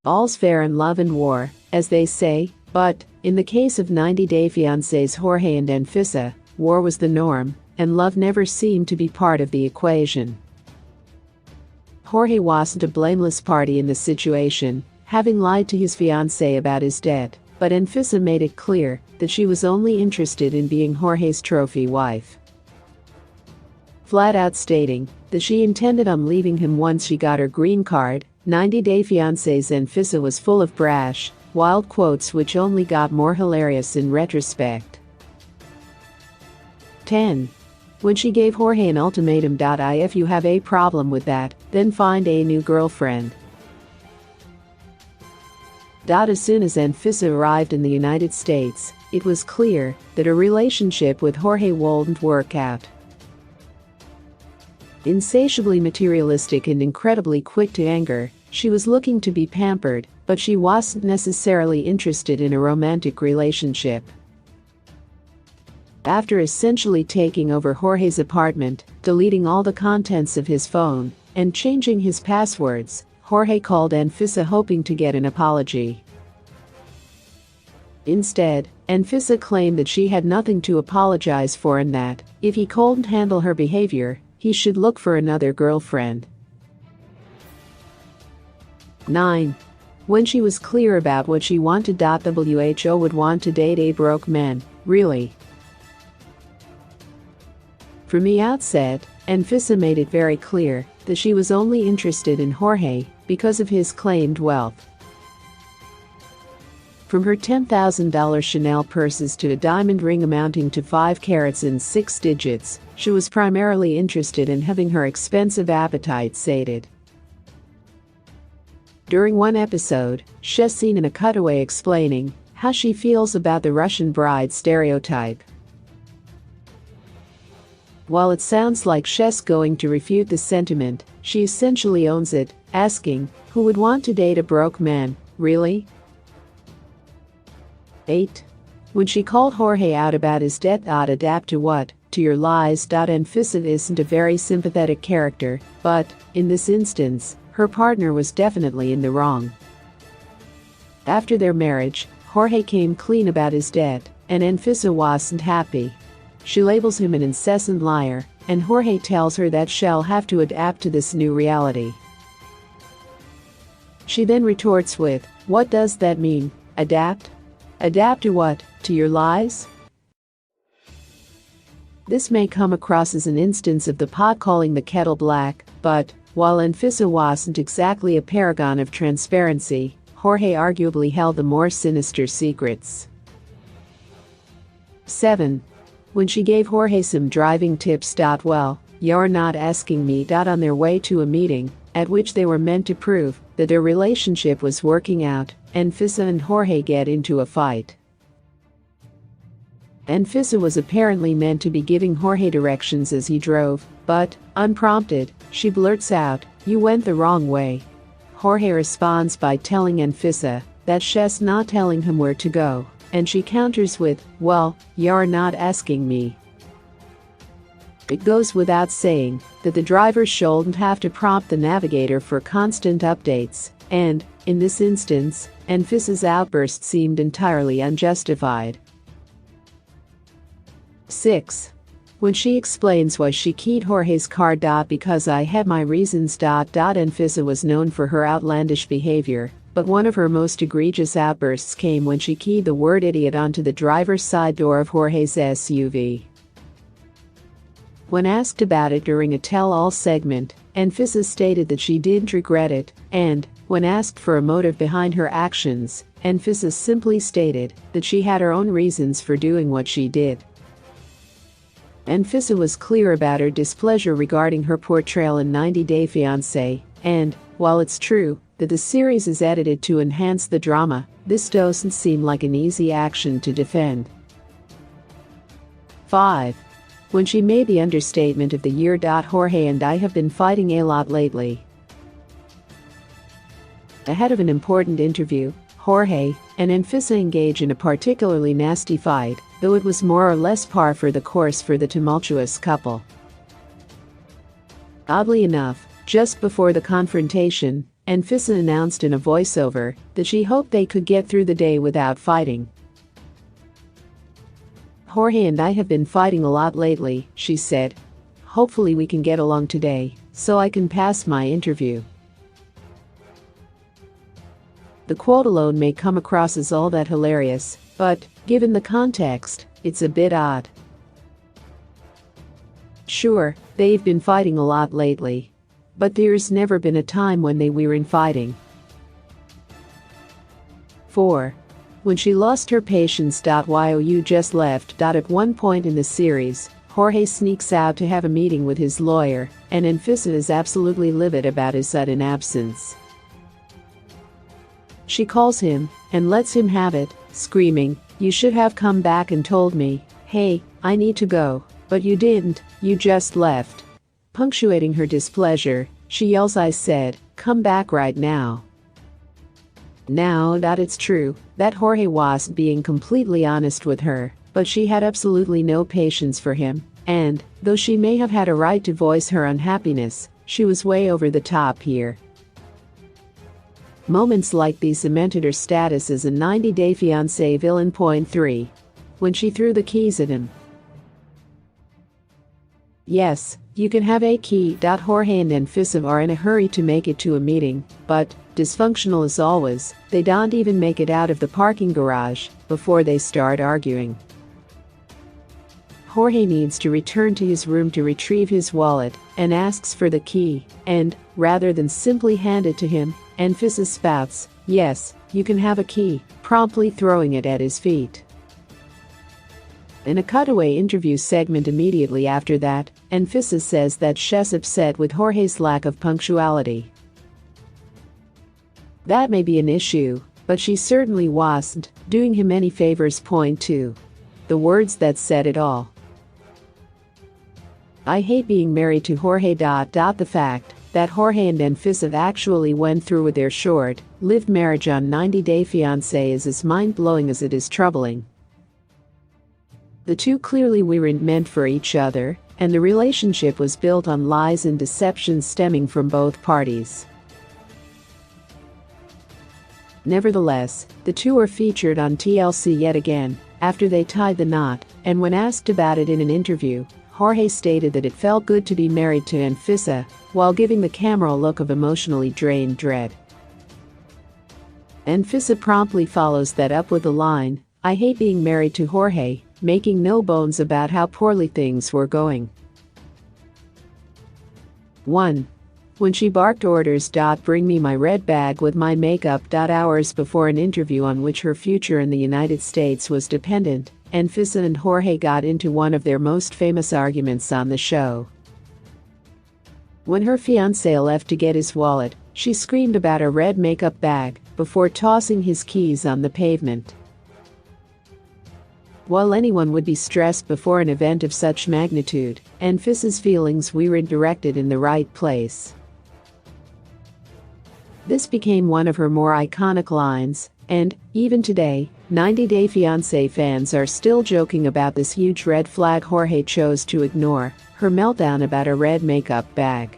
All's fair in love and war, as they say, but, in the case of 90 Day Fiancés Jorge and Anfisa, war was the norm, and love never seemed to be part of the equation. Jorge wasn't a blameless party in the situation, having lied to his fiancée about his debt, but Anfisa made it clear that she was only interested in being Jorge's trophy wife, flat out stating that she intended on leaving him once she got her green card. 90 Day Fiancé's Anfisa was full of brash, wild quotes which only got more hilarious in retrospect. 10. When she gave Jorge an ultimatum. If you have a problem with that, then find a new girlfriend. As soon as Anfisa arrived in the United States, it was clear that her relationship with Jorge wouldn't work out. Insatiably materialistic and incredibly quick to anger, she was looking to be pampered, but she wasn't necessarily interested in a romantic relationship. After essentially taking over Jorge's apartment, deleting all the contents of his phone, and changing his passwords, Jorge called Anfisa hoping to get an apology. Instead, Anfisa claimed that she had nothing to apologize for and that, if he couldn't handle her behavior, he should look for another girlfriend. 9. When she was clear about what she wanted. WHO would want to date a broke man, really? From the outset, Anfisa made it very clear that she was only interested in Jorge because of his claimed wealth. From her $10,000 Chanel purses to a diamond ring amounting to 5 carats and 6 digits, she was primarily interested in having her expensive appetite sated. During one episode, she's seen in a cutaway explaining how she feels about the Russian bride stereotype. While it sounds like she's going to refute the sentiment, she essentially owns it, asking, who would want to date a broke man, really? 8. When she called Jorge out about his debt. Adapt to what? To your lies. Anfisa isn't a very sympathetic character, but, in this instance, her partner was definitely in the wrong. After their marriage, Jorge came clean about his debt, and Anfisa wasn't happy. She labels him an incessant liar, and Jorge tells her that she'll have to adapt to this new reality. She then retorts with, what does that mean? Adapt? Adapt to what? To your lies? This may come across as an instance of the pot calling the kettle black, but, while Anfisa wasn't exactly a paragon of transparency, Jorge arguably held the more sinister secrets. 7. When she gave Jorge some driving tips. Well, you're not asking me. On their way to a meeting, at which they were meant to prove that their relationship was working out, Anfisa and Jorge get into a fight. Anfisa was apparently meant to be giving Jorge directions as he drove, but, unprompted, she blurts out, you went the wrong way. Jorge responds by telling Anfisa that she's not telling him where to go, and she counters with, well, you're not asking me. It goes without saying that the driver shouldn't have to prompt the navigator for constant updates, and, in this instance, Anfisa's outburst seemed entirely unjustified. 6. When she explains why she keyed Jorge's car. Because I had my reasons. Anfisa was known for her outlandish behavior, but one of her most egregious outbursts came when she keyed the word idiot onto the driver's side door of Jorge's SUV. When asked about it during a tell-all segment, Anfisa stated that she didn't regret it, and, when asked for a motive behind her actions, Anfisa simply stated that she had her own reasons for doing what she did. Anfisa was clear about her displeasure regarding her portrayal in 90 Day Fiancé, and, while it's true that the series is edited to enhance the drama, this doesn't seem like an easy action to defend. 5. When she made the understatement of the year. Jorge and I have been fighting a lot lately. Ahead of an important interview, Jorge and Anfisa engage in a particularly nasty fight, though it was more or less par for the course for the tumultuous couple. Oddly enough, just before the confrontation, Anfisa announced in a voiceover that she hoped they could get through the day without fighting. "Jorge and I have been fighting a lot lately," she said. "Hopefully we can get along today, so I can pass my interview." The quote alone may come across as all that hilarious, but, given the context, it's a bit odd. Sure, they've been fighting a lot lately. But there's never been a time when they weren't fighting. 4. When she lost her patience. You just left. At one point in the series, Jorge sneaks out to have a meeting with his lawyer, and Anfisa is absolutely livid about his sudden absence. She calls him and lets him have it, screaming, "You should have come back and told me, hey, I need to go, but you didn't, you just left." Punctuating her displeasure, she yells, "I said, come back right now." Now that it's true that Jorge was being completely honest with her, but she had absolutely no patience for him, and, though she may have had a right to voice her unhappiness, she was way over the top here. Moments like these cemented her status as a 90-day fiancé villain. Point 3. When she threw the keys at him. Yes, you can have a key. Jorge and Anfisa are in a hurry to make it to a meeting, but, dysfunctional as always, they don't even make it out of the parking garage before they start arguing. Jorge needs to return to his room to retrieve his wallet and asks for the key, and, rather than simply hand it to him, Anfisa spouts, "Yes, you can have a key," promptly throwing it at his feet. In a cutaway interview segment immediately after that, Anfisa says that she's upset with Jorge's lack of punctuality. That may be an issue, but she certainly wasn't doing him any favors. Point 2. The words that said it all. "I hate being married to Jorge. The fact that Jorge and Anfisa actually went through with their short-lived marriage on 90-Day Fiancé is as mind-blowing as it is troubling. The two clearly weren't meant for each other, and the relationship was built on lies and deception stemming from both parties." Nevertheless, the two are featured on TLC yet again, after they tied the knot, and when asked about it in an interview, Jorge stated that it felt good to be married to Anfisa, while giving the camera a look of emotionally drained dread. Anfisa promptly follows that up with the line, "I hate being married to Jorge," making no bones about how poorly things were going. 1. When she barked orders. "Bring me my red bag with my makeup." Hours before an interview on which her future in the United States was dependent, Anfisa and Jorge got into one of their most famous arguments on the show. When her fiancé left to get his wallet, she screamed about a red makeup bag before tossing his keys on the pavement. While anyone would be stressed before an event of such magnitude, Anfisa's feelings weren't directed in the right place. This became one of her more iconic lines, and, even today, 90-Day Fiancé fans are still joking about this huge red flag Jorge chose to ignore, her meltdown about a red makeup bag.